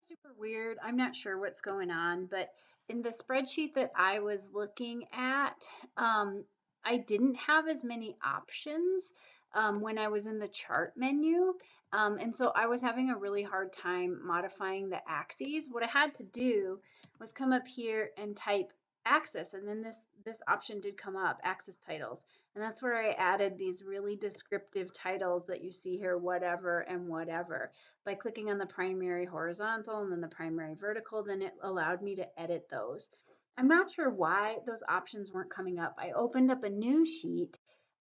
super weird. I'm not sure what's going on, but in the spreadsheet that I was looking at, um, I didn't have as many options when I was in the chart menu. And so I was having a really hard time modifying the axes. What I had to do was come up here and type axis, and then this option did come up, axis titles. And that's where I added these really descriptive titles that you see here, whatever and whatever. By clicking on the primary horizontal and then the primary vertical, then it allowed me to edit those. I'm not sure why those options weren't coming up. I opened up a new sheet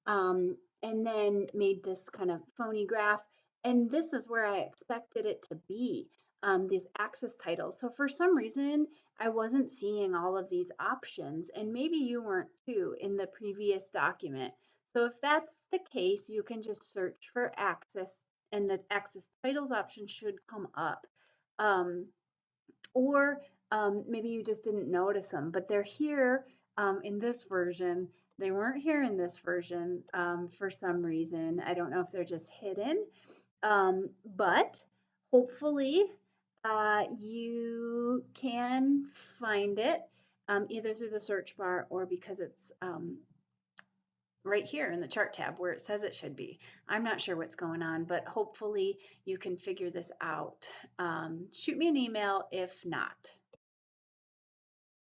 and then made this kind of phony graph. And this is where I expected it to be, these axis titles. So for some reason, I wasn't seeing all of these options, and maybe you weren't too in the previous document. So if that's the case, you can just search for axis and the axis titles option should come up. Um, or maybe you just didn't notice them, but they're here in this version. They weren't here in this version for some reason. I don't know if they're just hidden, but hopefully you can find it either through the search bar or because it's right here in the chart tab where it says it should be. I'm not sure what's going on, but hopefully you can figure this out. Shoot me an email if not.